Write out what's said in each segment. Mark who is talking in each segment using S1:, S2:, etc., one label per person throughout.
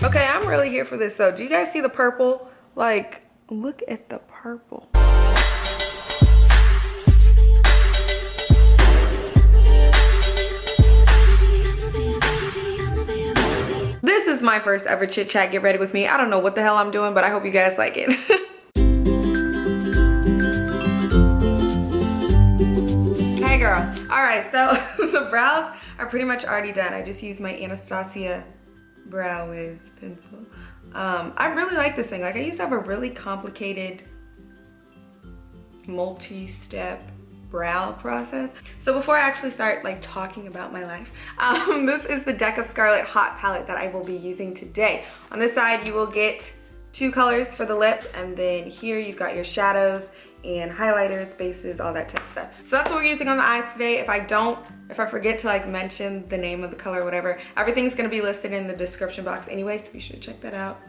S1: Okay, I'm really here for this though. Do you guys see the purple? Like, look at the purple. This is my first ever chit chat. Get ready with me. I don't know what the hell I'm doing, but I hope you guys like it. Hey girl. All right, so the brows are pretty much already done. I just used my Anastasia Brow Wiz pencil. I really like this thing. Like, I used to have a really complicated multi-step brow process. So before I actually start like talking about my life, this is the Deck of Scarlet Hot Palette that I will be using today. On this side you will get 2 colors for the lip, and then here you've got your shadows and highlighters, bases, all that type of stuff. So that's what we're using on the eyes today. If I forget to like mention the name of the color or whatever, everything's gonna be listed in the description box anyway, so be sure to check that out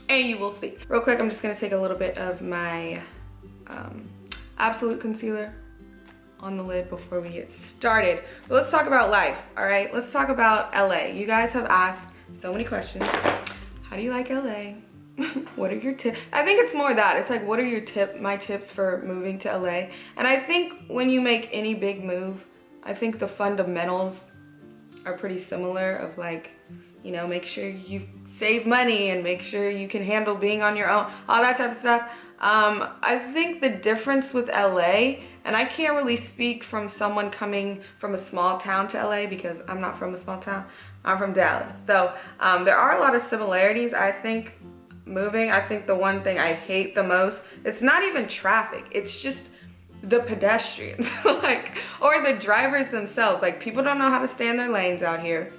S1: and you will see. Real quick, I'm just gonna take a little bit of my Absolute Concealer on the lid before we get started. But let's talk about life, all right? Let's talk about LA. You guys have asked so many questions. How do you like LA? What are your tips? I think it's more that. It's like, what are my tips for moving to LA? And I think when you make any big move, I think the fundamentals are pretty similar of like, you know, make sure you save money and make sure you can handle being on your own, all that type of stuff. I think the difference with LA, and I can't really speak from someone coming from a small town to LA because I'm not from a small town, I'm from Dallas. So there are a lot of similarities. I think the one thing I hate the most, it's not even traffic, it's just the pedestrians, like, or the drivers themselves. Like, people don't know how to stay in their lanes out here.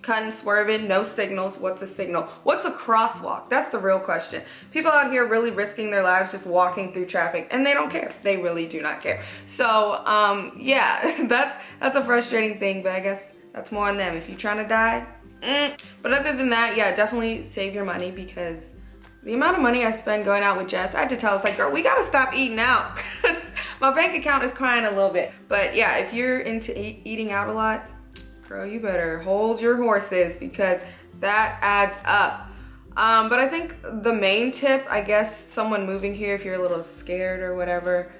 S1: Cutting, swerving, no signals. What's a signal? What's a crosswalk? That's the real question. People out here really risking their lives just walking through traffic, and they don't care. They really do not care. So yeah, that's a frustrating thing, but I guess that's more on them. If you're trying to die, But other than that, yeah, definitely save your money, because the amount of money I spend going out with Jess, I had to tell her, like, girl, we gotta stop eating out. My bank account is crying a little bit. But yeah, if you're into eating out a lot, girl, you better hold your horses, because that adds up. But I think the main tip, I guess, someone moving here, if you're a little scared or whatever,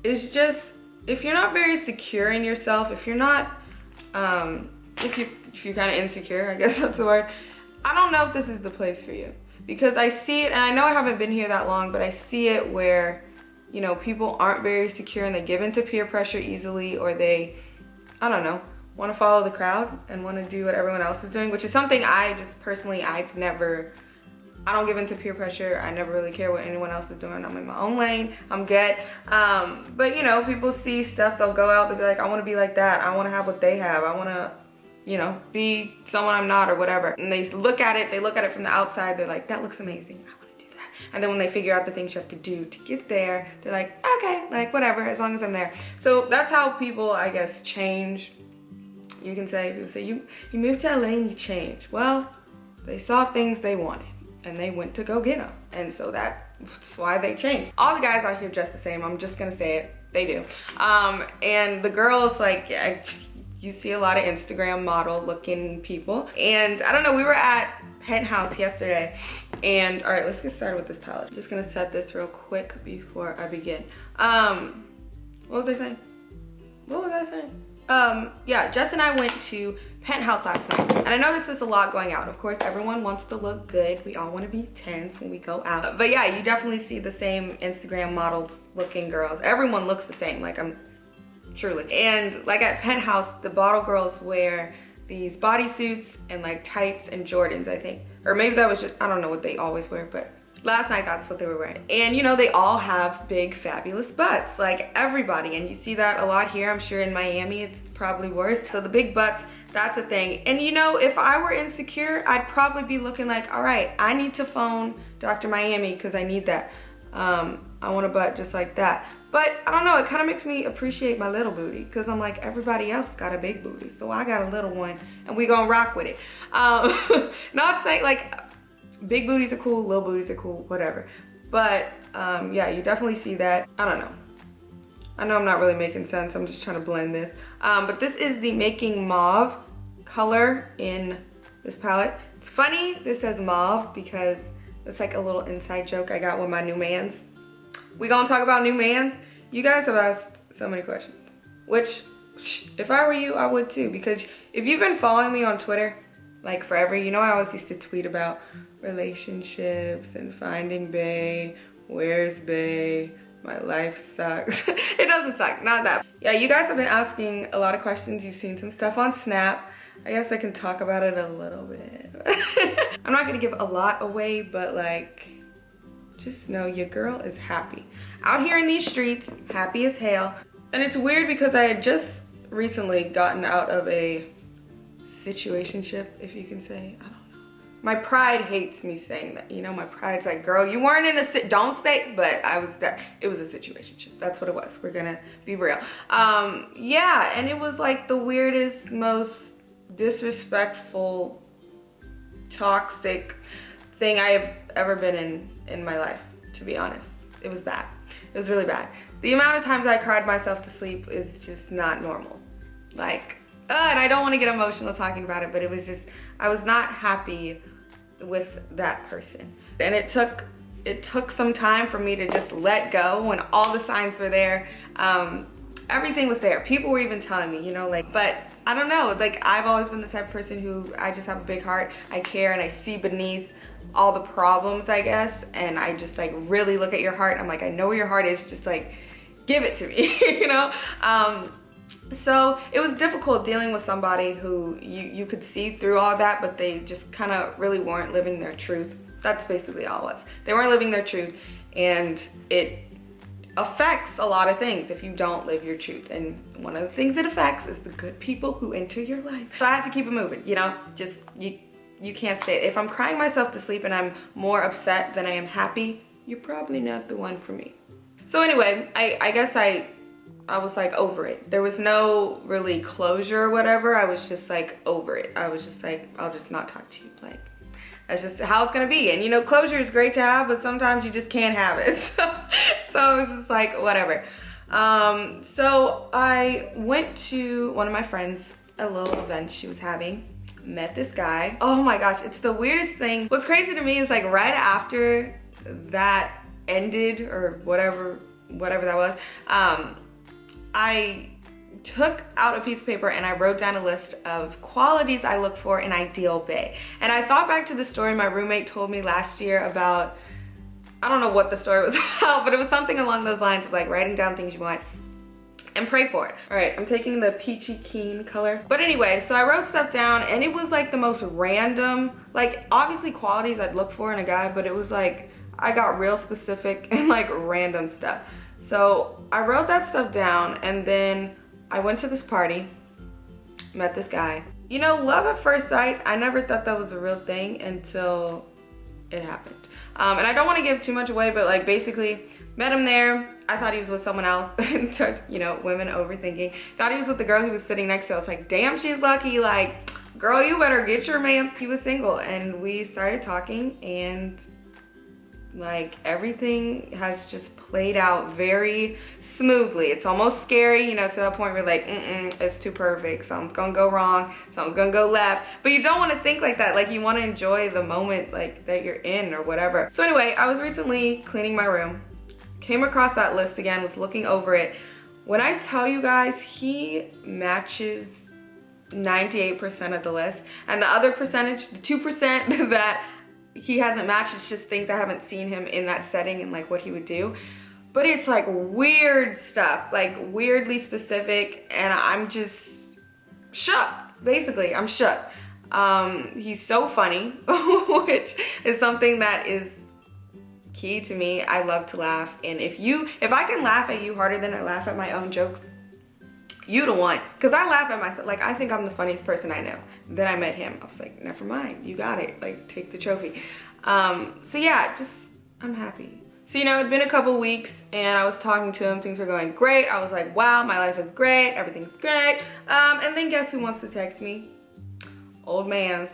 S1: is just, if you're not very secure in yourself, if you're not, if you're kind of insecure, I guess that's the word, I don't know if this is the place for you. Because I see it, and I know I haven't been here that long, but I see it where, you know, people aren't very secure and they give into peer pressure easily, or they, I don't know, want to follow the crowd and want to do what everyone else is doing, which is something I just personally, I don't give into peer pressure. I never really care what anyone else is doing. I'm in my own lane, I'm good. But you know, people see stuff, they'll go out, they'll be like, I want to be like that. I want to have what they have. I want to, you know, be someone I'm not, or whatever. And they look at it from the outside, they're like, that looks amazing, I want to do that. And then when they figure out the things you have to do to get there, they're like, okay, like whatever, as long as I'm there. So that's how people, I guess, change. You can say, people say, you moved to LA and you changed. Well, they saw things they wanted and they went to go get them. And so that's why they changed. All the guys out here dress the same, I'm just gonna say it, they do. And the girls, like, you see a lot of Instagram model looking people. And I don't know, we were at Penthouse yesterday, and all right, let's get started with this palette. Just gonna set this real quick before I begin. What was I saying? Yeah, Jess and I went to Penthouse last night, and I noticed there's a lot going out. Of course, everyone wants to look good. We all want to be tense when we go out. But yeah, you definitely see the same Instagram model looking girls. Everyone looks the same, like, truly. And like at Penthouse, the bottle girls wear these bodysuits and like tights and Jordans, I think. Or maybe that was just, I don't know what they always wear, but last night that's what they were wearing. And you know, they all have big fabulous butts, like everybody. And you see that a lot here. I'm sure in Miami it's probably worse. So the big butts, that's a thing. And you know, if I were insecure, I'd probably be looking like, all right, I need to phone Dr. Miami because I need that. I want a butt just like that. But I don't know, it kind of makes me appreciate my little booty, because I'm like, everybody else got a big booty, so I got a little one and we gonna rock with it. Not saying like big booties are cool, little booties are cool, whatever. But yeah, you definitely see that. I don't know. I know I'm not really making sense, I'm just trying to blend this. But this is the Making Mauve color in this palette. It's funny this says mauve because it's like a little inside joke I got with my new mans. We gonna talk about new mans? You guys have asked so many questions, which if I were you, I would too, because if you've been following me on Twitter like forever, you know I always used to tweet about relationships and finding bae, where's bae, my life sucks. It doesn't suck, not that. Yeah, you guys have been asking a lot of questions. You've seen some stuff on Snap. I guess I can talk about it a little bit. I'm not gonna give a lot away, but like, just know your girl is happy. Out here in these streets, happy as hell. And it's weird because I had just recently gotten out of a situationship, if you can say. I don't know. My pride hates me saying that. You know, my pride's like, girl, you weren't in a don't say, but I was that. It was a situationship. That's what it was. We're gonna be real. Yeah, and it was like the weirdest, most disrespectful, toxic thing I have ever been in my life, to be honest. It was bad. It was really bad. The amount of times I cried myself to sleep is just not normal. Like, and I don't want to get emotional talking about it, but it was just, I was not happy with that person. And it took some time for me to just let go when all the signs were there. Everything was there. People were even telling me, you know, like, but I don't know, like I've always been the type of person who, I just have a big heart. I care and I see beneath all the problems, I guess, and I just like really look at your heart. I'm like, I know where your heart is, just like give it to me, you know? So it was difficult dealing with somebody who you could see through all that, but they just kind of really weren't living their truth. That's basically all it was. They weren't living their truth, and it affects a lot of things if you don't live your truth. And one of the things it affects is the good people who enter your life. So I had to keep it moving, you know? Just, you can't stay. If I'm crying myself to sleep and I'm more upset than I am happy, you're probably not the one for me. So anyway, I guess I was like over it. There was no really closure or whatever. I was just like over it. I was just like, I'll just not talk to you. Like, that's just how it's gonna be. And you know, closure is great to have, but sometimes you just can't have it. So it's just like, whatever. So I went to one of my friends, a little event she was having, met this guy. Oh my gosh, it's the weirdest thing. What's crazy to me is like right after that ended, or whatever that was, I took out a piece of paper and I wrote down a list of qualities I look for in ideal bae. And I thought back to the story my roommate told me last year about, I don't know what the story was about, but it was something along those lines of like writing down things you want and pray for it. All right, I'm taking the peachy keen color. But anyway, so I wrote stuff down and it was like the most random, like obviously qualities I'd look for in a guy, but it was like, I got real specific and like random stuff. So I wrote that stuff down, and then I went to this party, met this guy. You know, love at first sight, I never thought that was a real thing until it happened. And I don't want to give too much away, but like basically met him there. I thought he was with someone else. You know, women overthinking. Thought he was with the girl he was sitting next to. I was like, damn, she's lucky. Like, girl, you better get your man. He was single, and we started talking, and like everything has just played out very smoothly. It's almost scary, you know, to that point where like, it's too perfect. Something's gonna go wrong, something's gonna go left. But you don't want to think like that. Like you want to enjoy the moment like that you're in or whatever. So anyway, I was recently cleaning my room, came across that list again, was looking over it. When I tell you guys, he matches 98% of the list. And the other percentage, the 2% that he hasn't matched, it's just things I haven't seen him in that setting and like what he would do. But it's like weird stuff, like weirdly specific, and I'm just shook. Basically, I'm shook. He's so funny, which is something that is key to me. I love to laugh, and if I can laugh at you harder than I laugh at my own jokes, you the one. Because I laugh at myself. Like, I think I'm the funniest person I know. Then I met him. I was like, never mind. You got it. Like, take the trophy. So yeah, I'm happy. So, you know, it'd been a couple weeks and I was talking to him. Things were going great. I was like, wow, my life is great. Everything's great. And then guess who wants to text me? Old man's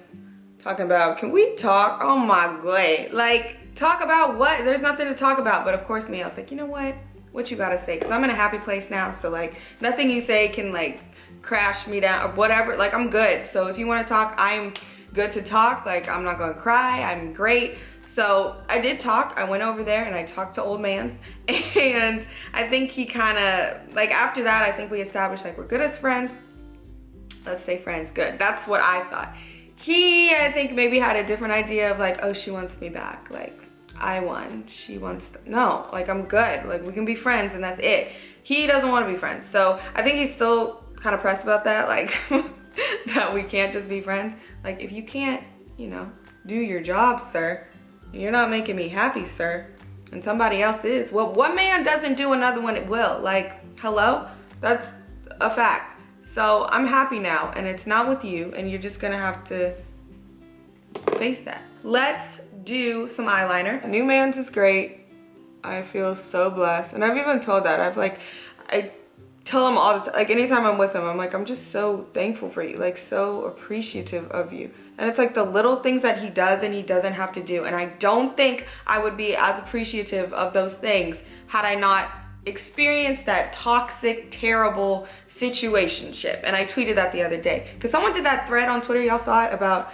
S1: talking about, can we talk? Oh my God. Like, talk about what? There's nothing to talk about. But of course me, I was like, you know what you gotta say? Because I'm in a happy place now. So like, nothing you say can like crash me down or whatever. Like, I'm good. So if you want to talk, I'm good to talk. Like, I'm not gonna cry, I'm great. So I did talk. I went over there and I talked to old mans, and I think he kind of, like, after that, I think we established like we're good as friends. Let's say friends, good. That's what I thought. He, I think, maybe had a different idea of like, oh, she wants me back. Like, I won, she wants, no, like, I'm good. Like, we can be friends and that's it. He doesn't want to be friends. So I think he's still kind of pressed about that, like, that we can't just be friends. Like, if you can't, you know, do your job, sir, you're not making me happy, sir, and somebody else is. Well, one man doesn't do, another one it will. Like, hello? That's a fact. So I'm happy now, and it's not with you, and you're just gonna have to face that. Let's do some eyeliner. New Man's is great. I feel so blessed, and I've even told that. I tell him all the time, like, anytime I'm with him, I'm like, I'm just so thankful for you, like, so appreciative of you. And it's like the little things that he does and he doesn't have to do. And I don't think I would be as appreciative of those things had I not experienced that toxic, terrible situationship. And I tweeted that the other day, because someone did that thread on Twitter, y'all saw it, about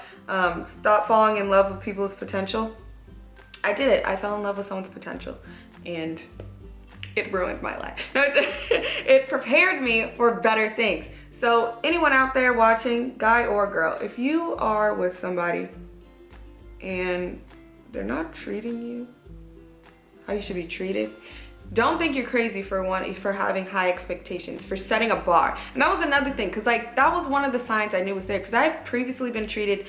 S1: stop falling in love with people's potential. I did it. I fell in love with someone's potential, and it ruined my life. No, it prepared me for better things. So anyone out there watching, guy or girl, if you are with somebody and they're not treating you how you should be treated, don't think you're crazy for having high expectations, for setting a bar. And that was another thing, because like, that was one of the signs I knew was there, because I've previously been treated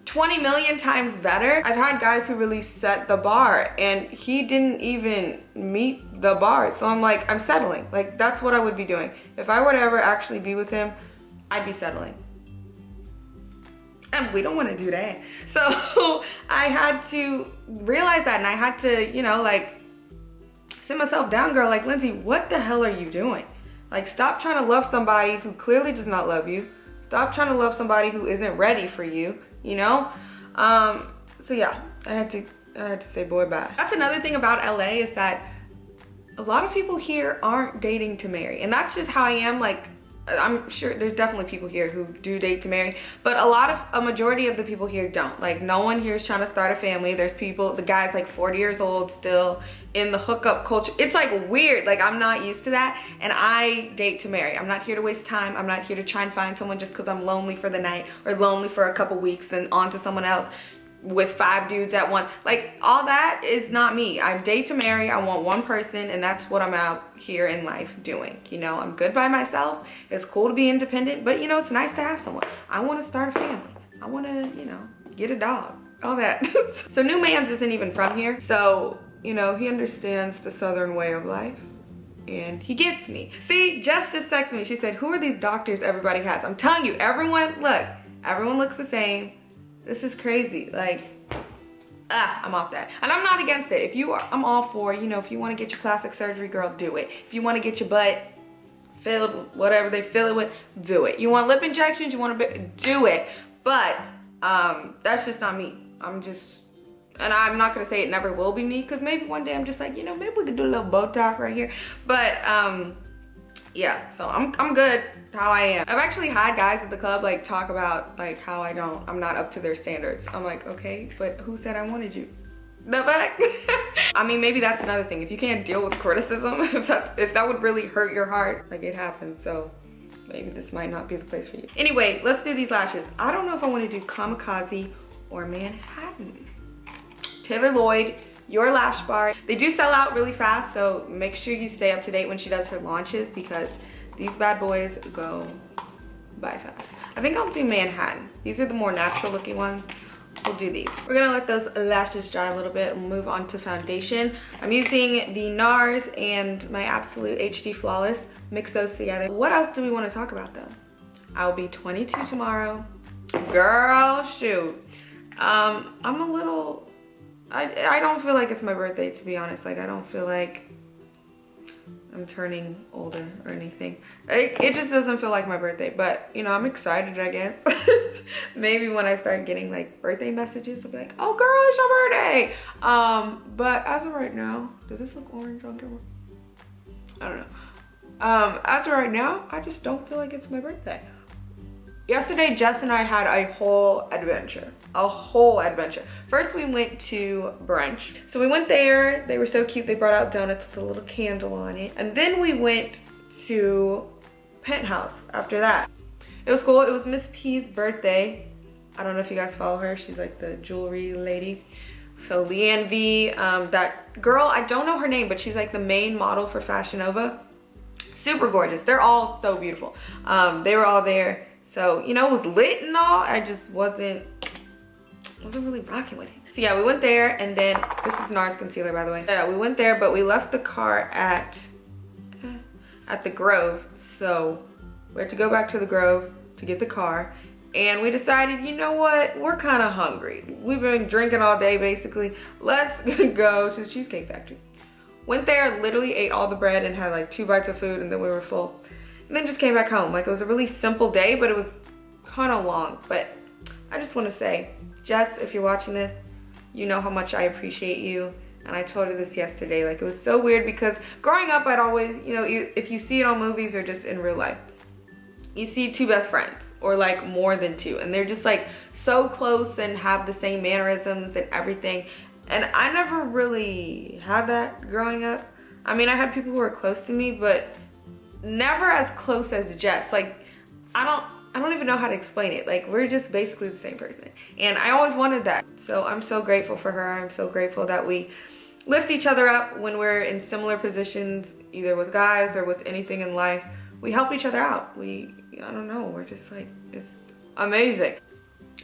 S1: 20 million times better. I've had guys who really set the bar, and he didn't even meet the bar. So I'm like, I'm settling. Like, that's what I would be doing. If I were to ever actually be with him, I'd be settling. And we don't want to do that. So I had to realize that, and I had to, you know, like, sit myself down, girl. Like, Lynsey, what the hell are you doing? Like, stop trying to love somebody who clearly does not love you. Stop trying to love somebody who isn't ready for you. You know? So yeah, I had to say boy bye. That's another thing about LA, is that a lot of people here aren't dating to marry. And that's just how I am. Like, I'm sure there's definitely people here who do date to marry, but a majority of the people here don't. Like, no one here is trying to start a family. There's people, the guy's like 40 years old still in the hookup culture. It's like weird. Like, I'm not used to that, and I date to marry. I'm not here to waste time. I'm not here to try and find someone just because I'm lonely for the night or lonely for a couple weeks and on to someone else with 5 dudes at once. Like, all that is not me. I date to marry. I want one person, and that's what I'm out here in life doing. You know, I'm good by myself. It's cool to be independent, but you know, it's nice to have someone. I want to start a family. I want to, you know, get a dog, all that. So New Man's isn't even from here, so you know, he understands the southern way of life, and he gets me. See, Jess just texted me. She said, who are these doctors everybody has? I'm telling you, everyone looks the same. This is crazy. Like, I'm off that. And I'm not against it. If you are, I'm all for, you know, if you want to get your plastic surgery, girl, do it. If you want to get your butt filled, whatever they fill it with, do it. You want lip injections, you want to do it. But that's just not me. And I'm not gonna say it never will be me, because maybe one day I'm just like, you know, maybe we could do a little Botox right here. But yeah, so I'm good how I am. I've actually had guys at the club like talk about like how I'm not up to their standards. I'm like, okay, but who said I wanted you? The fuck? I mean, maybe that's another thing. If you can't deal with criticism, if that would really hurt your heart, like, it happens. So maybe this might not be the place for you. Anyway, let's do these lashes. I don't know if I want to do Kamikaze or Manhattan. Taylor Lloyd, YourLashBar. They do sell out really fast, so make sure you stay up to date when she does her launches, because these bad boys go by fast. I think I'll do Manhattan. These are the more natural looking ones. We'll do these. We're gonna let those lashes dry a little bit and move on to foundation. I'm using the NARS and my Absolute HD Flawless. Mix those together. What else do we want to talk about though? I'll be 22 tomorrow. Girl, shoot. I'm a little, I don't feel like it's my birthday, to be honest. Like, I don't feel like I'm turning older or anything. It just doesn't feel like my birthday, but you know, I'm excited, I guess. Maybe when I start getting like birthday messages, I'll be like, oh girl, it's your birthday. But as of right now, does this look orange on camera? I don't know. As of right now, I just don't feel like it's my birthday. Yesterday, Jess and I had a whole adventure. A whole adventure. First, we went to brunch. So we went there. They were so cute. They brought out donuts with a little candle on it. And then we went to Penthouse after that. It was cool. It was Miss P's birthday. I don't know if you guys follow her. She's like the jewelry lady. So Leanne V, that girl, I don't know her name, but she's like the main model for Fashion Nova. Super gorgeous. They're all so beautiful. They were all there. So, you know, it was lit and all. I just wasn't really rocking with it. So yeah, we went there, and then this is NARS concealer, by the way. Yeah, we went there, but we left the car at the Grove. So we had to go back to the Grove to get the car. And we decided, you know what? We're kind of hungry. We've been drinking all day, basically. Let's go to the Cheesecake Factory. Went there, literally ate all the bread and had like 2 bites of food, and then we were full. And then just came back home. Like, it was a really simple day, but it was kind of long. But I just want to say, Jess, if you're watching this, you know how much I appreciate you. And I told her this yesterday. Like, it was so weird because growing up, I'd always, you know, if you see it on movies or just in real life, you see 2 best friends or like more than 2. And they're just like so close and have the same mannerisms and everything. And I never really had that growing up. I mean, I had people who were close to me, but never as close as Jess. Like, I don't even know how to explain it. Like, we're just basically the same person. And I always wanted that. So I'm so grateful for her. I'm so grateful that we lift each other up when we're in similar positions, either with guys or with anything in life. We help each other out. I don't know, we're just like, it's amazing.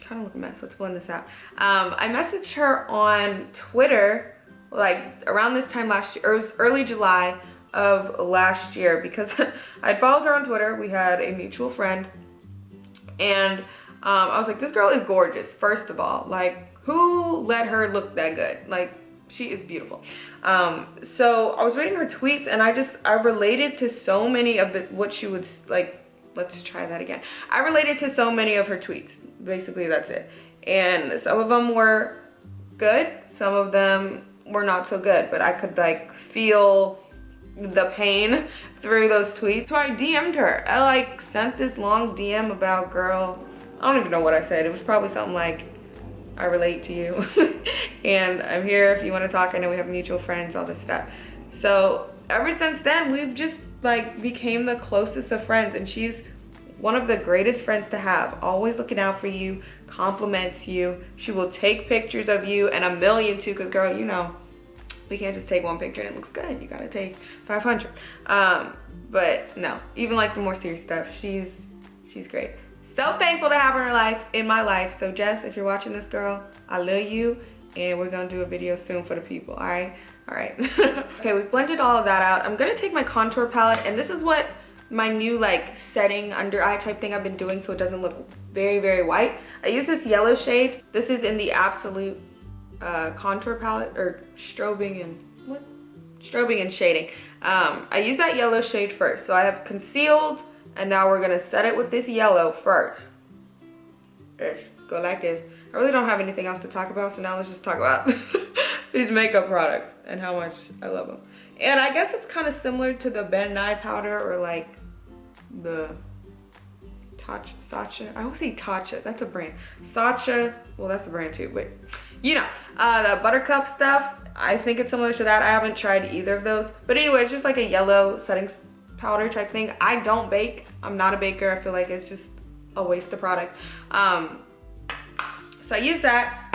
S1: Kind of look a mess, let's blend this out. I messaged her on Twitter, like around this time last year, or it was early July of last year, because I'd followed her on Twitter. We had a mutual friend, and I was like, this girl is gorgeous, first of all. Like, who let her look that good? Like, she is beautiful. So I was reading her tweets, and I related to so many of what she would, like, let's try that again. I related to so many of her tweets. Basically, that's it. And some of them were good, some of them were not so good, but I could like feel the pain through those tweets. So I DM'd her. I like sent this long DM about, girl, I don't even know what I said. It was probably something like, I relate to you and I'm here if you want to talk. I know we have mutual friends, all this stuff. So ever since then, we've just like became the closest of friends, and she's one of the greatest friends to have. Always looking out for you, compliments you. She will take pictures of you, and a million too, because girl, you know, we can't just take 1 picture and it looks good. You gotta take 500. But no, even like the more serious stuff, she's great. So thankful to have her in my life. So Jess, if you're watching this, girl, I love you, and we're gonna do a video soon for the people, all right? All right. Okay, we've blended all of that out. I'm gonna take my contour palette, and this is what my new like setting under eye type thing I've been doing so it doesn't look very, very white. I use this yellow shade. This is in the Absolute contour palette, or strobing and shading. I use that yellow shade first. So I have concealed, and now we're gonna set it with this yellow first. Go like this. I really don't have anything else to talk about, so now let's just talk about these makeup products and how much I love them. And I guess it's kind of similar to the Ben Nye powder, or like the Sacha. I always say Tatcha, that's a brand. Sacha, well, that's a brand too, but you know, the Buttercup stuff, I think it's similar to that. I haven't tried either of those. But anyway, it's just like a yellow setting powder type thing. I don't bake. I'm not a baker. I feel like it's just a waste of product. So I use that,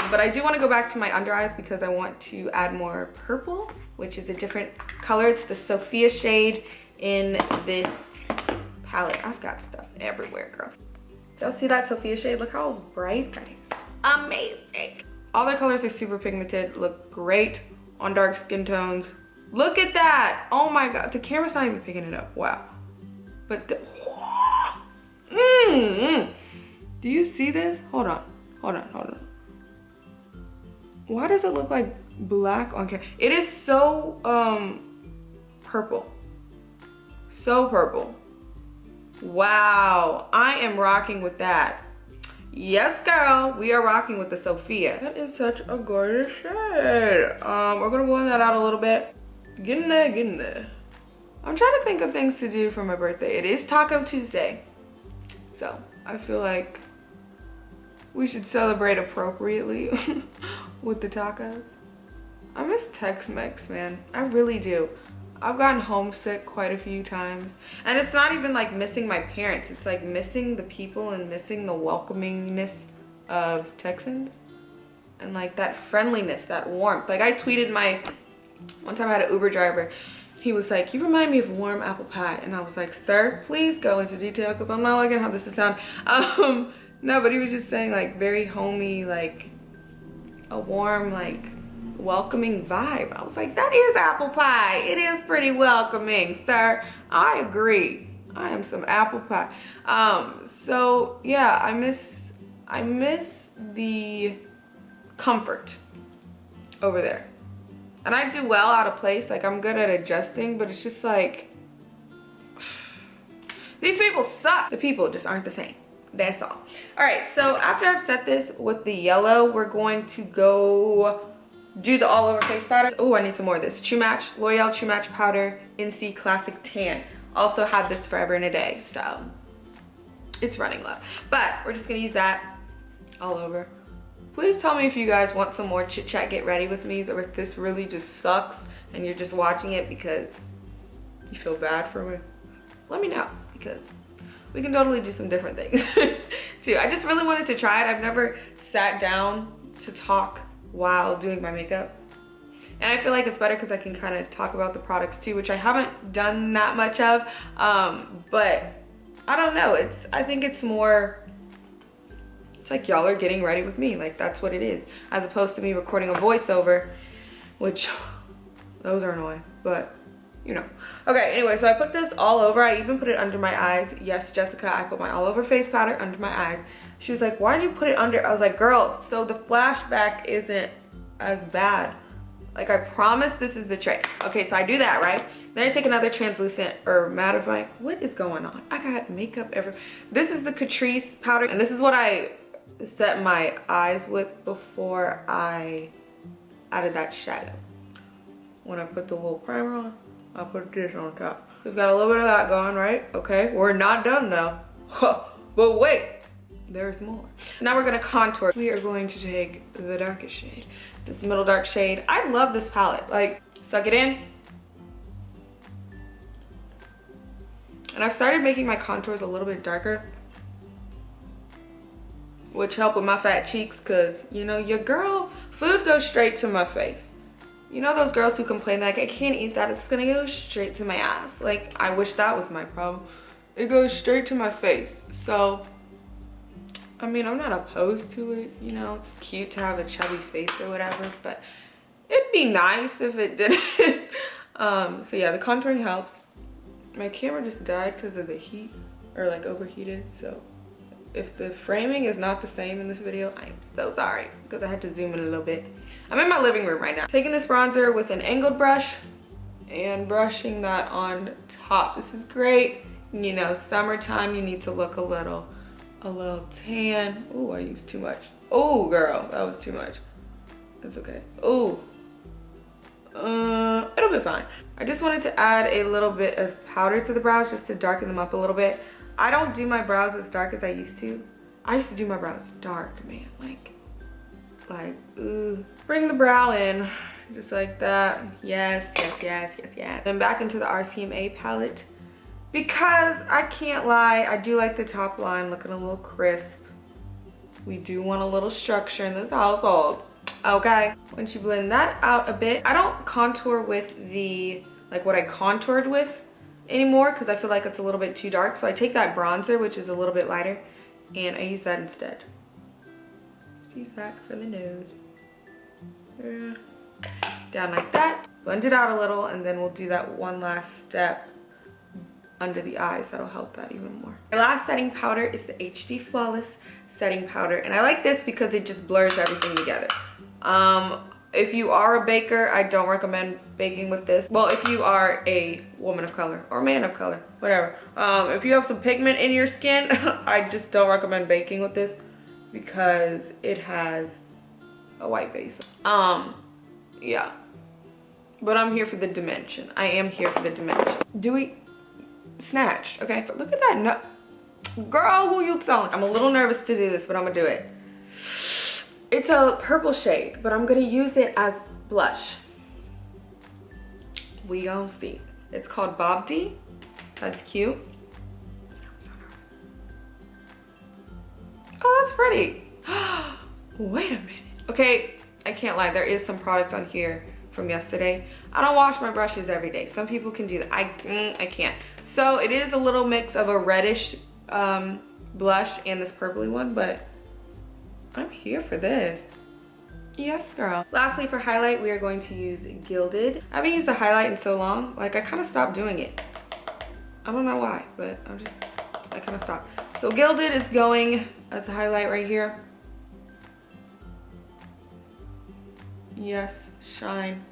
S1: but I do want to go back to my under eyes because I want to add more purple, which is a different color. It's the Sophia shade in this palette. I've got stuff everywhere, girl. Y'all see that Sophia shade? Look how bright that is. Amazing. All their colors are super pigmented, look great on dark skin tones. Look at that. Oh my God, the camera's not even picking it up. Wow. But the, do you see this? Hold on. Why does it look like black on camera? It is so purple. So purple. Wow, I am rocking with that. Yes, girl, we are rocking with the Sophia. That is such a gorgeous shade. We're gonna blend that out a little bit. Get in there. I'm trying to think of things to do for my birthday. It is Taco Tuesday. So I feel like we should celebrate appropriately with the tacos. I miss Tex-Mex, man. I really do. I've gotten homesick quite a few times. And it's not even like missing my parents. It's like missing the people and missing the welcomingness of Texans. And like that friendliness, that warmth. Like I tweeted one time I had an Uber driver. He was like, you remind me of warm apple pie. And I was like, sir, please go into detail because I'm not liking how this is sound. No, but he was just saying like very homey, like a warm, like welcoming vibe. I was like, that is apple pie. It is pretty welcoming, sir. I agree. I am some apple pie. So yeah, I miss the comfort over there. And I do well out of place. Like I'm good at adjusting, but it's just like, these people suck. The people just aren't the same. That's all. All right, so after I've set this with the yellow, we're going to go do the all over face powder. Oh, I need some more of this. True Match, L'Oreal True Match Powder NC Classic Tan. Also had this forever and a day, so it's running low. But we're just gonna use that all over. Please tell me if you guys want some more chit chat get ready with me, or if this really just sucks and you're just watching it because you feel bad for me. Let me know, because we can totally do some different things too. I just really wanted to try it. I've never sat down to talk while doing my makeup. And I feel like it's better because I can kind of talk about the products too, which I haven't done that much of. But I don't know, I think it's more, it's like y'all are getting ready with me. Like that's what it is. As opposed to me recording a voiceover, which those are annoying, but you know. Okay, anyway, so I put this all over. I even put it under my eyes. Yes, Jessica, I put my all over face powder under my eyes. She was like, why do you put it under? I was like, girl, so the flashback isn't as bad. Like I promise this is the trick. Okay, so I do that, right? Then I take another translucent or mattifying. What is going on? I got makeup everywhere. This is the Catrice powder, and this is what I set my eyes with before I added that shadow. When I put the little primer on, I'll put this on top. We've got a little bit of that going, right? Okay, we're not done though. But wait, there's more. Now we're gonna contour. We are going to take the darkest shade, this middle dark shade. I love this palette. Like, suck it in. And I've started making my contours a little bit darker, which help with my fat cheeks, cause you know, your girl, food goes straight to my face. You know those girls who complain like, I can't eat that, it's gonna go straight to my ass. Like, I wish that was my problem. It goes straight to my face. So, I mean, I'm not opposed to it. You know, it's cute to have a chubby face or whatever, but it'd be nice if it didn't. So yeah, the contouring helps. My camera just died because of the heat, or like overheated, so if the framing is not the same in this video, I am so sorry because I had to zoom in a little bit. I'm in my living room right now. Taking this bronzer with an angled brush and brushing that on top. This is great. You know, summertime, you need to look a little tan. Oh, I used too much. Oh, girl, that was too much. It's okay. Oh, it'll be fine. I just wanted to add a little bit of powder to the brows just to darken them up a little bit. I don't do my brows as dark as I used to. I used to do my brows dark, man. Like, ooh. Bring the brow in, just like that. Yes, yes, yes, yes, yes. Then back into the RCMA palette. Because I can't lie, I do like the top line looking a little crisp. We do want a little structure in this household, okay? Once you blend that out a bit, I don't contour with the, like what I contoured with anymore because I feel like it's a little bit too dark. So I take that bronzer, which is a little bit lighter, and I use that instead. Just use that for the nose. Down like that. Blend it out a little, and then we'll do that one last step under the eyes. That'll help that even more. My last setting powder is the HD Flawless setting powder, and I like this because it just blurs everything together. If you are a baker, I don't recommend baking with this. Well, if you are a woman of color or man of color, whatever. If you have some pigment in your skin, I just don't recommend baking with this because it has a white base. Yeah. But I'm here for the dimension. I am here for the dimension. Snatched, okay? Look at that nose. Girl, who you telling? I'm a little nervous to do this, but I'm gonna do it. It's a purple shade, but I'm gonna use it as blush. We gonna see. It's called Bob D. That's cute. Oh, that's pretty. Wait a minute. Okay, I can't lie. There is some product on here from yesterday. I don't wash my brushes every day. Some people can do that. I can't. So it is a little mix of a reddish blush and this purpley one, but I'm here for this. Yes, girl. Lastly, for highlight, we are going to use Gilded. I haven't used a highlight in so long. Like, I kind of stopped doing it. I don't know why, but I kind of stopped. So Gilded is going as a highlight right here. Yes, shine.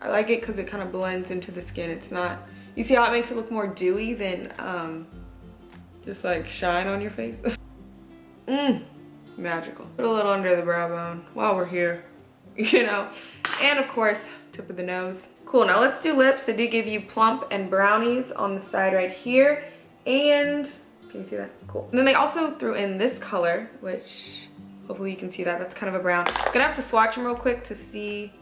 S1: I like it because it kind of blends into the skin. It's not, you see how it makes it look more dewy than just like shine on your face? Magical. Put a little under the brow bone while we're here, you know. And of course, tip of the nose. Cool, now let's do lips. I do give you plump and brownies on the side right here. And, can you see that? Cool. And then they also threw in this color, which hopefully you can see that. That's kind of a brown. I'm gonna have to swatch them real quick to see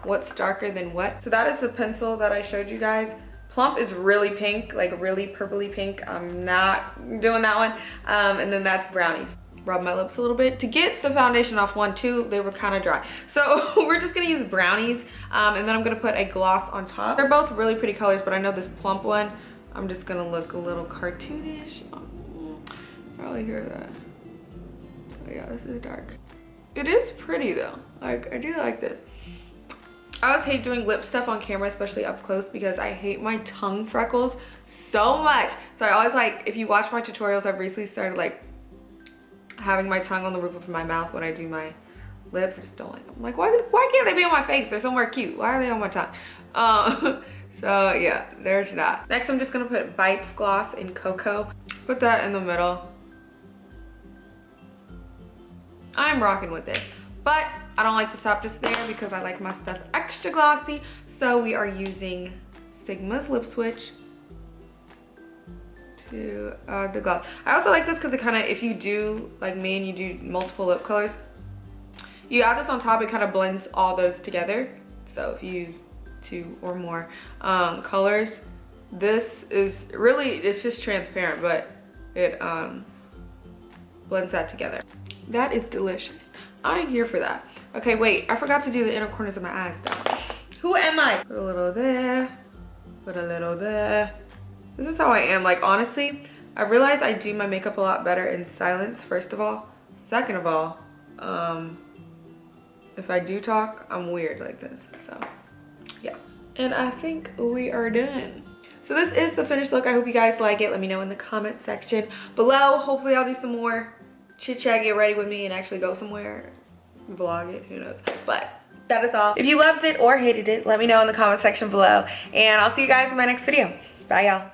S1: what's darker than what. So that is the pencil that I showed you guys. Plump is really pink, like really purpley pink. I'm not doing that one. And then that's brownies. Rub my lips a little bit to get the foundation off. One, two, they were kind of dry. So we're just gonna use brownies, and then I'm gonna put a gloss on top. They're both really pretty colors, but I know this plump one, I'm just gonna look a little cartoonish. Probably hear that. Oh yeah, this is dark. It is pretty though. Like, I do like this. I always hate doing lip stuff on camera, especially up close, because I hate my tongue freckles so much. So I always like, if you watch my tutorials, I've recently started like having my tongue on the roof of my mouth when I do my lips. I just don't like them. I'm like, why can't they be on my face? They're somewhere cute. Why are they on my tongue? So yeah, there's that. Next, I'm just gonna put Bites Gloss in Cocoa. Put that in the middle. I'm rocking with it. But I don't like to stop just there because I like my stuff extra glossy. So we are using Sigma's LipSwitch to the gloss. I also like this because it kind of, if you do, like me, and you do multiple lip colors, you add this on top, it kind of blends all those together. So if you use 2 or more colors, this is really, it's just transparent, but it blends that together. That is delicious. I'm here for that. Okay, wait, I forgot to do the inner corners of my eyes down. Who am I? Put a little there, put a little there. This is how I am. Like, honestly, I realized I do my makeup a lot better in silence, first of all. Second of all, if I do talk, I'm weird like this, so yeah. And I think we are done. So this is the finished look. I hope you guys like it. Let me know in the comment section below. Hopefully I'll do some more chit chat, get ready with me, and actually go somewhere, vlog it, who knows. But that is all. If you loved it or hated it, let me know in the comment section below. And I'll see you guys in my next video. Bye, y'all.